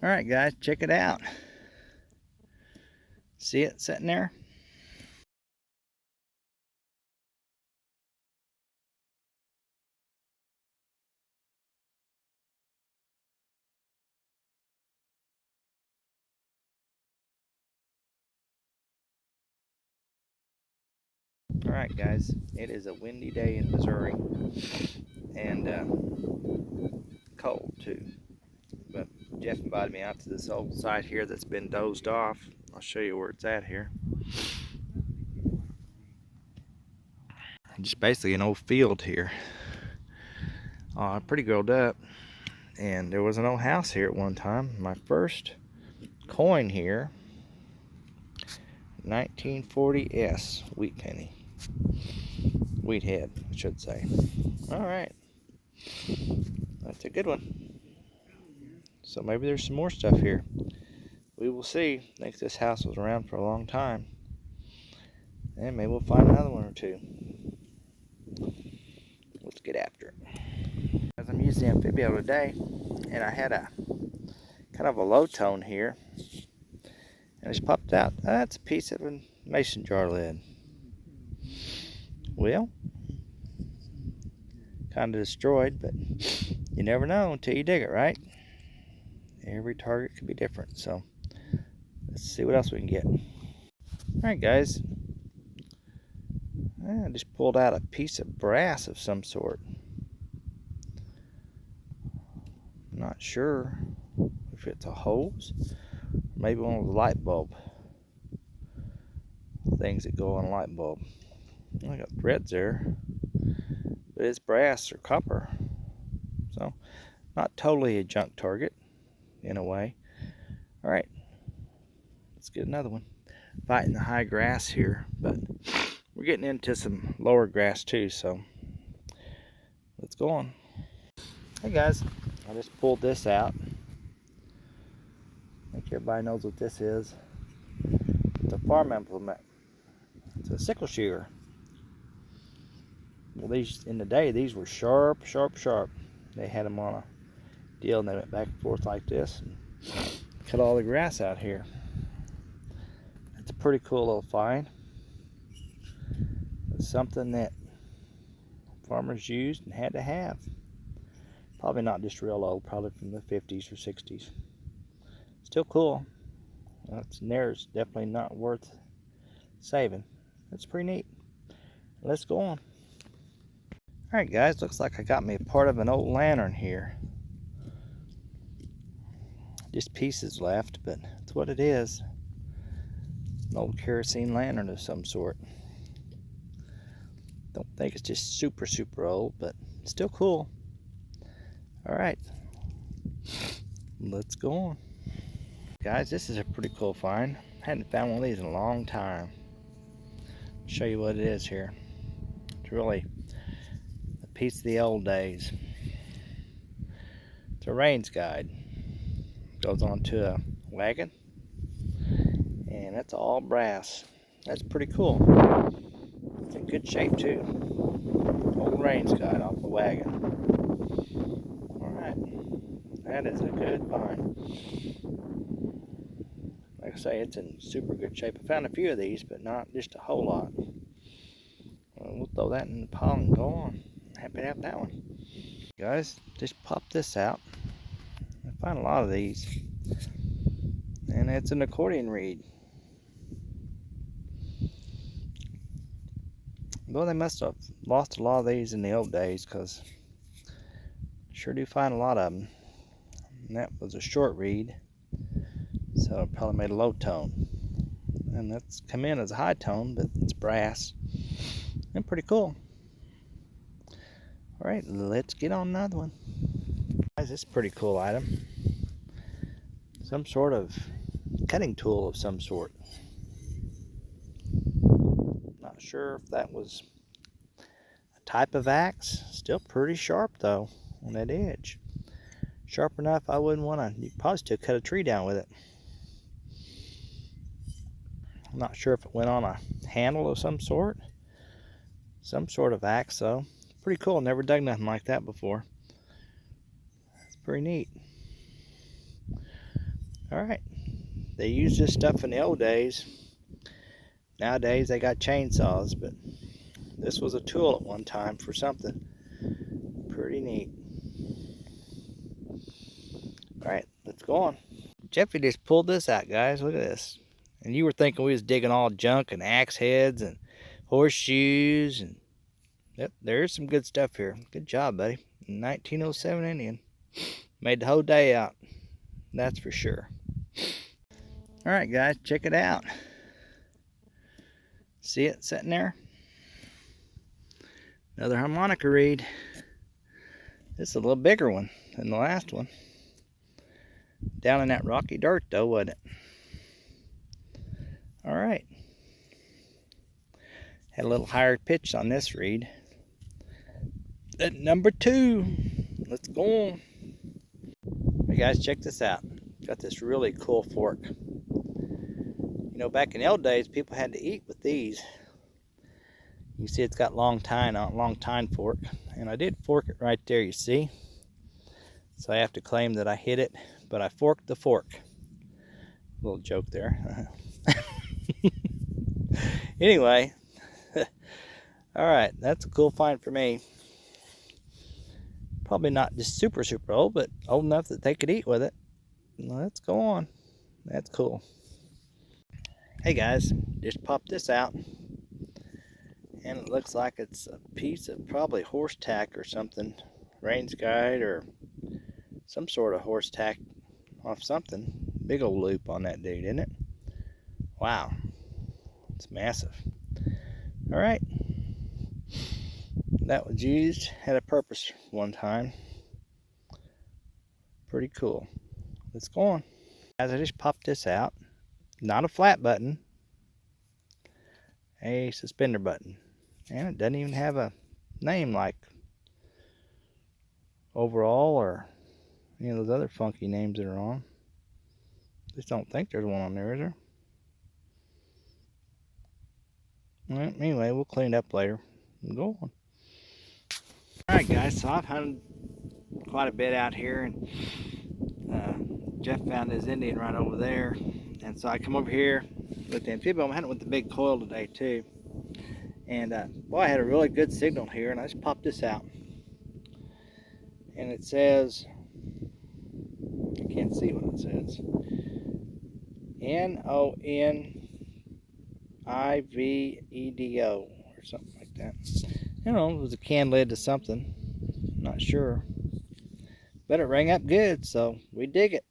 Alright guys, check it out. See it sitting there? Alright guys, it is a windy day in Missouri and cold too. But Jeff invited me out to this old site here that's been dozed off. I'll show you where it's at here. Just basically an old field here. Pretty growed up. And there was an old house here at one time. My first coin here, 1940s wheat penny. Wheat head, I should say. Alright. That's a good one. So maybe there's some more stuff here. We will see. I think this house was around for a long time. And maybe we'll find another one or two. Let's get after it. As I'm using the Amphibio today, and I had a kind of a low tone here, and it's popped out. That's a piece of a mason jar lid. Well, kind of destroyed, but you never know until you dig it, right? Every target could be different, so let's see what else we can get. Alright guys, I just pulled out a piece of brass of some sort. I'm not sure if it's a hose, or maybe one of the light bulb things that go on a light bulb. I got threads there, but it's brass or copper, so not totally a junk target in a way. Alright, let's get another one. Fighting the high grass here, but we're getting into some lower grass too, so let's go on. Hey guys, I just pulled this out. I think everybody knows what this is. It's a farm implement. It's a sickle shearer. Well, these in the day, these were sharp, sharp, sharp. They had them on a deal and they went back and forth like this and cut all the grass out here. It's a pretty cool little find. It's something that farmers used and had to have. Probably not just real old, probably from the 50s or 60s. Still cool. That's there's definitely not worth saving. That's pretty neat. Let's go on. Alright guys, looks like I got me a part of an old lantern here. Just pieces left, but that's what it is. An old kerosene lantern of some sort. Don't think it's just super, super old, but still cool. Alright, let's go on. Guys, this is a pretty cool find. Hadn't found one of these in a long time. I'll show you what it is here. It's really a piece of the old days. It's a range guide. Goes onto a wagon, and that's all brass. That's pretty cool. It's in good shape too. Old range guide off the wagon. Alright, that is a good find. Like I say, it's in super good shape. I found a few of these, but not just a whole lot. We'll throw that in the pile and go on. Happy to have that one. Guys, just pop this out. I find a lot of these. And it's an accordion reed. Well, they must have lost a lot of these in the old days, because sure do find a lot of them. And that was a short reed, so it probably made a low tone. And that's come in as a high tone, but it's brass. And pretty cool. Alright, let's get on another one. Guys, this is a pretty cool item. Some sort of cutting tool of some sort. Not sure if that was a type of axe. Still pretty sharp though on that edge. Sharp enough I wouldn't want to, you could probably still cut a tree down with it. I'm not sure if it went on a handle of some sort. Some sort of axe though. Pretty cool, never dug nothing like that before. It's pretty neat. Alright, they used this stuff in the old days. Nowadays they got chainsaws, but this was a tool at one time for something pretty neat. Alright, let's go on. Jeffy just pulled this out, guys. Look at this. And you were thinking we was digging all junk and axe heads and horseshoes, and yep, there's some good stuff here. Good job, buddy. 1907 Indian. Made the whole day out. That's for sure. Alright guys, check it out. See it sitting there? Another harmonica reed. This is a little bigger one than the last one. Down in that rocky dirt though, wasn't it? Alright. Had a little higher pitch on this reed. At number 2. Let's go on. Hey guys, check this out. Got this really cool fork. You know, back in the old days, people had to eat with these. You see it's got long tine fork. And I did fork it right there, you see. So I have to claim that I hit it, but I forked the fork. Little joke there. Anyway, alright, that's a cool find for me. Probably not just super old, but old enough that they could eat with it. Let's go on. That's cool. Hey guys, just popped this out. And it looks like it's a piece of probably horse tack or something. Rains guide or some sort of horse tack off something. Big old loop on that dude, isn't it? Wow. It's massive. Alright. That was used, had a purpose one time. Pretty cool. Let's go on. Guys, I just popped this out. Not a flat button. A suspender button. And it doesn't even have a name like Overall or any of those other funky names that are on. Just don't think there's one on there, is there? Well, anyway, we'll clean it up later. We'll go on. Alright guys, so I've hunted quite a bit out here, and Jeff found his Indian right over there, and so I come over here with the amphibian. I'm hunting with the big coil today too, and boy, I had a really good signal here, and I just popped this out, and it says, I can't see what it says, NONIVEDO or something like that. I don't know, it was a can lid to something, not sure, but it rang up good, so we dig it.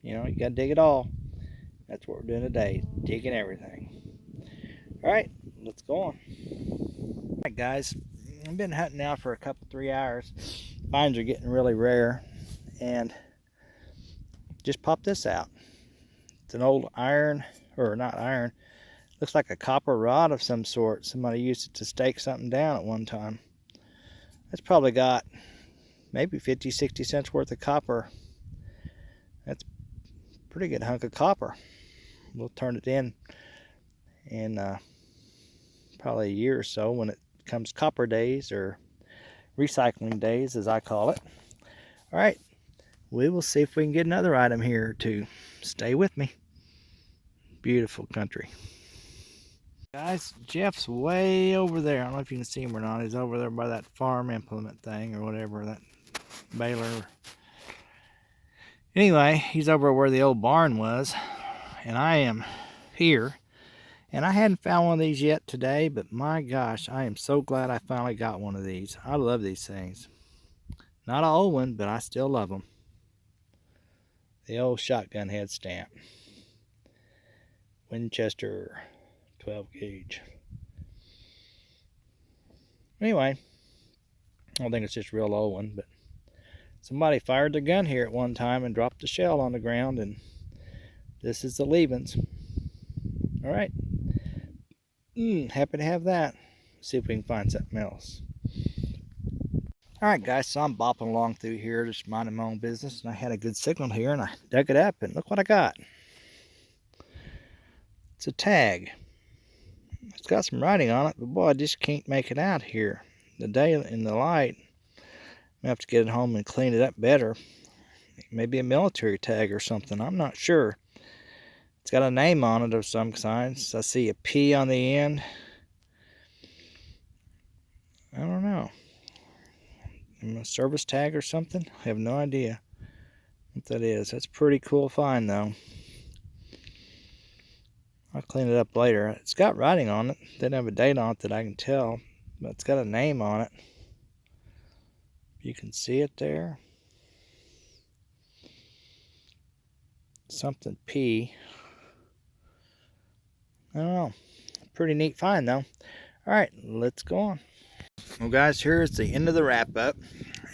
You know, you gotta dig it all. That's what we're doing today, digging everything. Alright, let's go on. Alright guys, I've been hunting now for a couple, 3 hours. Finds are getting really rare, and just popped this out. It's an old iron, or not iron, looks like a copper rod of some sort. Somebody used it to stake something down at one time. It's probably got maybe 50, 60 cents worth of copper. That's a pretty good hunk of copper. We'll turn it in probably a year or so when it comes copper days, or recycling days as I call it. Alright, we will see if we can get another item here or two. Stay with me. Beautiful country. Guys, Jeff's way over there. I don't know if you can see him or not. He's over there by that farm implement thing or whatever, that baler. Anyway, he's over where the old barn was, and I am here. And I hadn't found one of these yet today, but my gosh, I am so glad I finally got one of these. I love these things. Not an old one, but I still love them. The old shotgun head stamp. Winchester 12 gauge. Anyway, I don't think it's just a real old one, but somebody fired their gun here at one time and dropped a shell on the ground, and this is the leavings. Alright. Happy to have that. See if we can find something else. Alright guys, so I'm bopping along through here, just minding my own business, and I had a good signal here, and I dug it up, and look what I got. It's a tag. It's got some writing on it, but boy, I just can't make it out here. The day in the light, I'm going to have to get it home and clean it up better. Maybe a military tag or something. I'm not sure. It's got a name on it of some kind. I see a P on the end. I don't know. A service tag or something? I have no idea what that is. That's a pretty cool find though. I'll clean it up later. It's got writing on it. Didn't have a date on it that I can tell, but it's got a name on it. You can see it there. Something P. I don't know. Pretty neat find though. Alright, let's go on. Well guys, here's the end of the wrap up.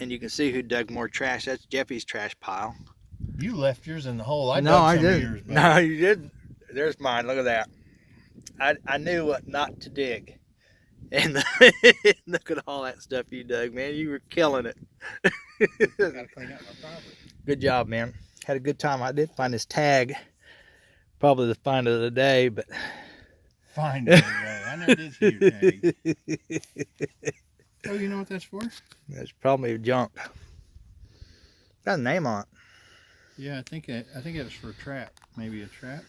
And you can see who dug more trash. That's Jeffy's trash pile. You left yours in the hole. No, I didn't. No, you didn't. There's mine. Look at that. I knew what not to dig. And look at all that stuff you dug, man. You were killing it. Gotta clean out my property. Good job, man. Had a good time. I did find this tag. Probably the find of the day, but find it anyway. I never did see your tag. Oh, you know what that's for? That's probably junk. Got a name on it. Yeah, I think it was for a trap. Maybe a trap.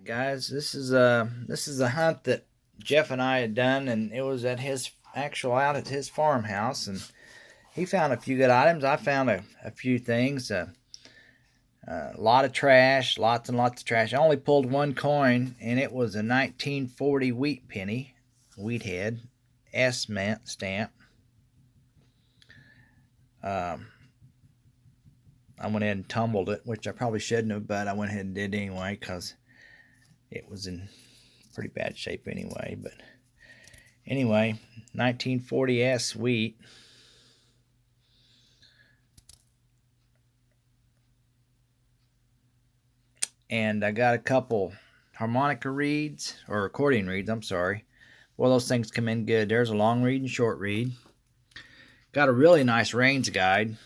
Guys, this is a hunt that Jeff and I had done, and it was at his out at his farmhouse, and he found a few good items. I found a few things, a lot of trash, lots and lots of trash. I only pulled one coin, and it was a 1940 wheat penny, wheat head, S stamp. I went ahead and tumbled it, which I probably shouldn't have, but I went ahead and did anyway because it was in pretty bad shape anyway. But anyway, 1940S wheat. And I got a couple harmonica reeds, or accordion reeds, I'm sorry. Well, those things come in good. There's a long reed and short reed. Got a really nice range guide.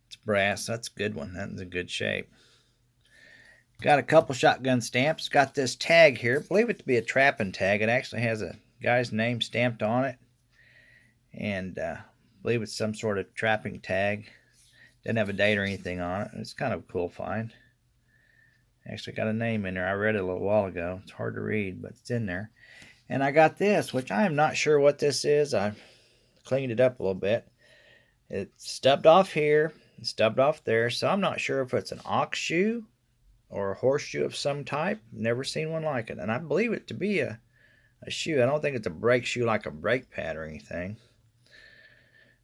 It's brass. That's a good one. That's in good shape. Got a couple shotgun stamps. Got this tag here. I believe it to be a trapping tag. It actually has a guy's name stamped on it. And I believe it's some sort of trapping tag. Didn't have a date or anything on it. It's kind of a cool find. Actually got a name in there. I read it a little while ago. It's hard to read, but it's in there. And I got this, which I am not sure what this is. I cleaned it up a little bit. It's stubbed off here, stubbed off there. So I'm not sure if it's an ox shoe or a horseshoe of some type. Never seen one like it. And I believe it to be a shoe. I don't think it's a brake shoe like a brake pad or anything.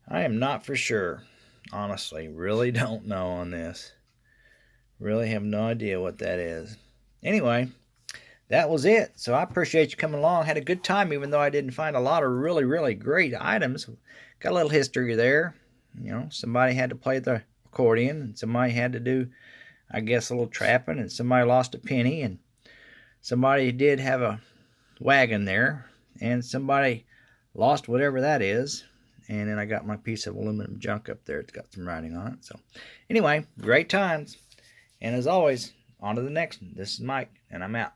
I am not for sure. Honestly, really don't know on this. Really have no idea what that is. Anyway, that was it. So I appreciate you coming along. Had a good time, even though I didn't find a lot of really, really great items. Got a little history there. You know, somebody had to play the accordion, and somebody had to do, I guess, a little trapping, and somebody lost a penny, and somebody did have a Wagon there, and somebody lost whatever that is. And then I got my piece of aluminum junk up there. It's got some writing on it. So anyway, great times. And as always, on to the next one. This is Mike, and I'm out.